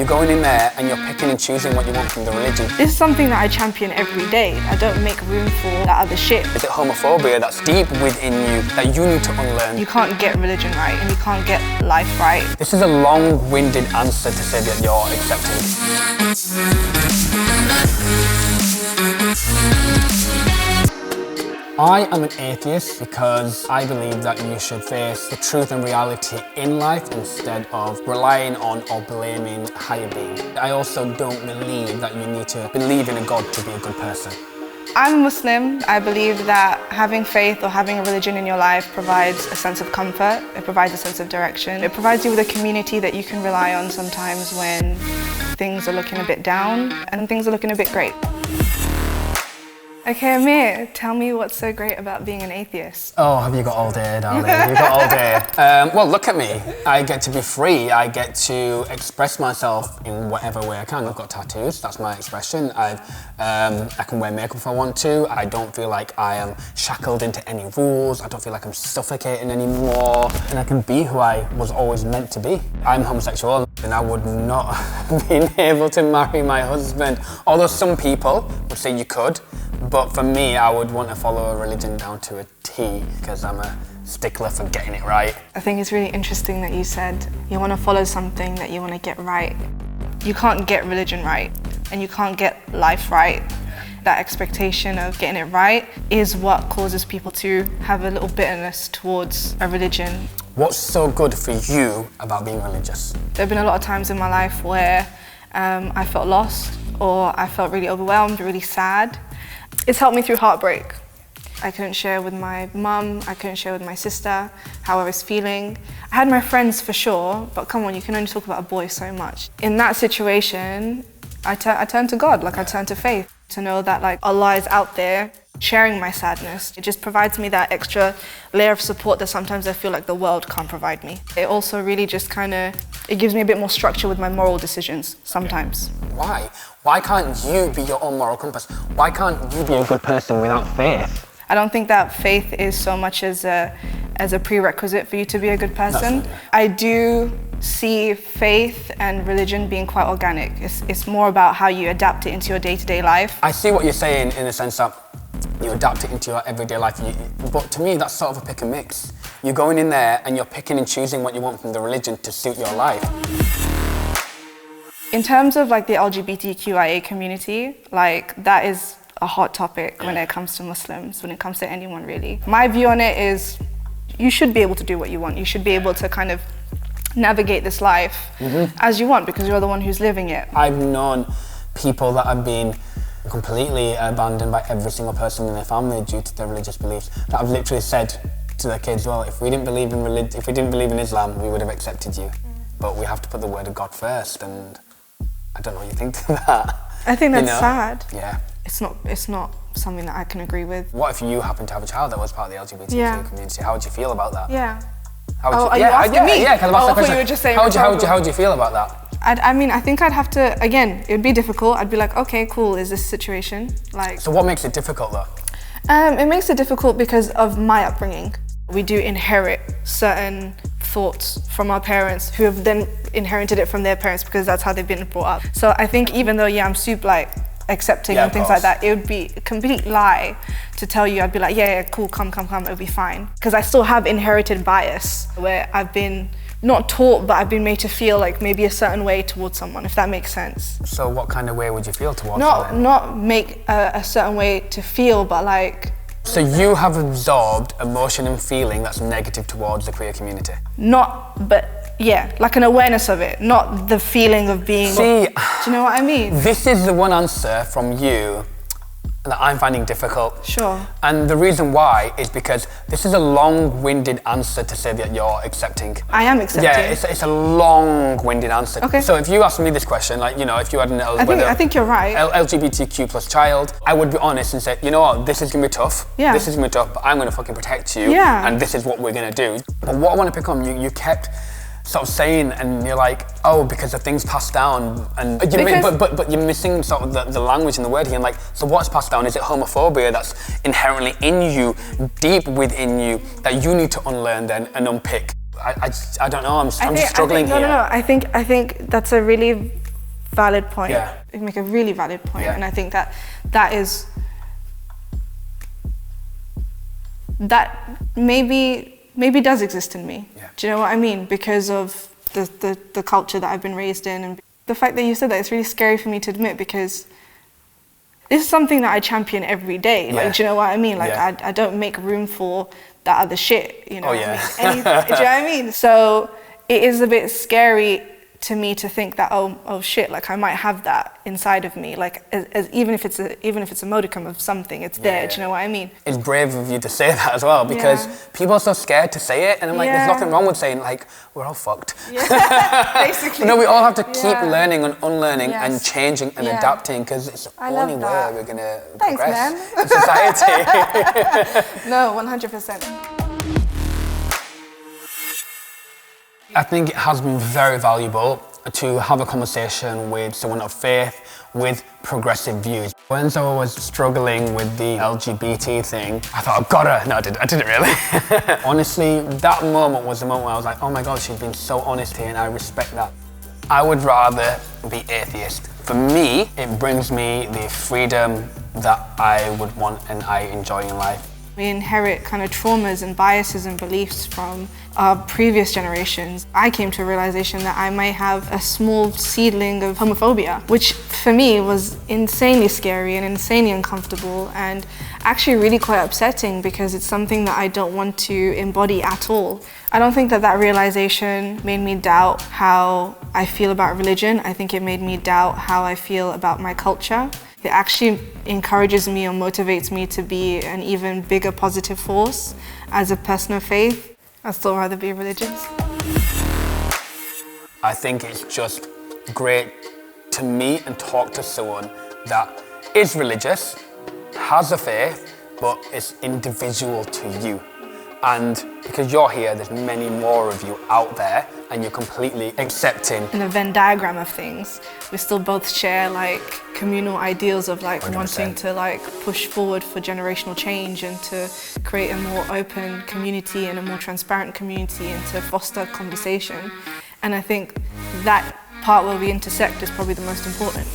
You're going in there and you're picking and choosing what you want from the religion. This is something that I champion every day. I don't make room for that other shit. Is it homophobia that's deep within you that you need to unlearn? You can't get religion right and you can't get life right. This is a long-winded answer to say that you're accepting. I am an atheist because I believe that you should face the truth and reality in life instead of relying on or blaming a higher being. I also don't believe that you need to believe in a God to be a good person. I'm Muslim. I believe that having faith or having a religion in your life provides a sense of comfort. It provides a sense of direction. It provides you with a community that you can rely on sometimes when things are looking a bit down and things are looking a bit great. Okay, Amir, tell me what's so great about being an atheist. Oh, have you got all day, darling? You've got all day. Well, look at me. I get to be free. I get to express myself in whatever way I can. I've got tattoos. That's my expression. I can wear makeup if I want to. I don't feel like I am shackled into any rules. I don't feel like I'm suffocating anymore. And I can be who I was always meant to be. I'm homosexual and I would not have been able to marry my husband. Although some people would say you could. But for me, I would want to follow a religion down to a T because I'm a stickler for getting it right. I think it's really interesting that you said you want to follow something that you want to get right. You can't get religion right and you can't get life right. That expectation of getting it right is what causes people to have a little bitterness towards a religion. What's so good for you about being religious? There have been a lot of times in my life where I felt lost or I felt really overwhelmed, really sad. It's helped me through heartbreak. I couldn't share with my mum, I couldn't share with my sister how I was feeling. I had my friends for sure, but come on, you can only talk about a boy so much. In that situation, I turned to God, I turned to faith. To know that Allah is out there sharing my sadness. It just provides me that extra layer of support that sometimes I feel like the world can't provide me. It also really just it gives me a bit more structure with my moral decisions sometimes. Why? Why can't you be your own moral compass? Why can't you be a good person without faith? I don't think that faith is so much as a prerequisite for you to be a good person. I do see faith and religion being quite organic. It's more about how you adapt it into your day-to-day life. I see what you're saying in the sense that you adapt it into your everyday life, but to me that's sort of a pick and mix. You're going in there and you're picking and choosing what you want from the religion to suit your life. In terms of the LGBTQIA community, that is a hot topic when it comes to Muslims, when it comes to anyone really. My view on it is you should be able to do what you want. You should be able to kind of navigate this life as you want because you're the one who's living it. I've known people that have been completely abandoned by every single person in their family due to their religious beliefs that have literally said to their kids, well, if we didn't believe in Islam, we would have accepted you. But we have to put the word of God first, and I don't know what you think to that. I think that's sad. Yeah. It's not something that I can agree with. What if you happened to have a child that was part of the LGBTQ community? How would you feel about that? Yeah. Are you asking me? Yeah, because I thought you were just saying how would you feel about that? I think I'd have to, again, it would be difficult. I'd be like, okay, cool, is this situation? So what makes it difficult though? It makes it difficult because of my upbringing. We do inherit certain thoughts from our parents who have then inherited it from their parents because that's how they've been brought up. So I think even though, I'm super accepting and things like that, it would be a complete lie to tell you, I'd be like, yeah, cool, come, it'll be fine. Because I still have inherited bias where I've been not taught, but I've been made to feel maybe a certain way towards someone, if that makes sense. So what kind of way would you feel towards them? Not make a certain way to feel, but So you have absorbed emotion and feeling that's negative towards the queer community? An awareness of it, not the feeling of being... See, do you know what I mean? This is the one answer from you that I'm finding difficult. Sure. And the reason why is because this is a long-winded answer to say that you're accepting. I am accepting. Yeah, it's a long-winded answer. Okay. So if you asked me this question, if you had I think you're right. LGBTQ plus child, I would be honest and say, you know what, this is gonna be tough. Yeah. This is gonna be tough, but I'm gonna fucking protect you. Yeah. And this is what we're gonna do. But what I want to pick on, you kept sort of saying, and you're like, oh, because of things passed down, and but you're missing sort of the language and the word here. And so what's passed down? Is it homophobia that's inherently in you, deep within you, that you need to unlearn then and unpick? I don't know. I'm struggling here. No. I think that's a really valid point. Yeah. You make a really valid point. Yeah. And I think that maybe does exist in me. Yeah. Do you know what I mean? Because of the culture that I've been raised in, and the fact that you said that, it's really scary for me to admit, because this is something that I champion every day. Yeah. Like, do you know what I mean? Like, Yeah. I don't make room for that other shit, you know Oh, what yeah. I mean? Do you know what I mean? So it is a bit scary to me to think that, oh shit, like I might have that inside of me, like as even if it's a modicum of something, it's there. Yeah. Do you know what I mean? It's brave of you to say that as well, because Yeah. people are so scared to say it, and I'm like, Yeah. there's nothing wrong with saying, like, we're all fucked. Yeah, basically. You know, we all have to keep Yeah. learning and unlearning Yes. and changing and Yeah. adapting, because it's the I love only way that. we're gonna Thanks, progress man. in society. No, 100%. I think it has been very valuable to have a conversation with someone of faith with progressive views. When I was struggling with the LGBT thing, I thought, I've got her. No, I didn't really. Honestly, that moment was the moment where I was like, oh my God, she's been so honest here, and I respect that. I would rather be atheist. For me, it brings me the freedom that I would want and I enjoy in life. We inherit kind of traumas and biases and beliefs from our previous generations. I came to a realization that I might have a small seedling of homophobia, which for me was insanely scary and insanely uncomfortable, and actually really quite upsetting, because it's something that I don't want to embody at all. I don't think that realization made me doubt how I feel about religion. I think it made me doubt how I feel about my culture. It actually encourages me or motivates me to be an even bigger positive force as a person of faith. I'd still rather be religious. I think it's just great to meet and talk to someone that is religious, has a faith, but is individual to you. And because you're here, there's many more of you out there, and you're completely accepting. In the Venn diagram of things, we still both share like communal ideals of like 100%. wanting to like push forward for generational change and to create a more open community and a more transparent community and to foster conversation. And I think that part where we intersect is probably the most important.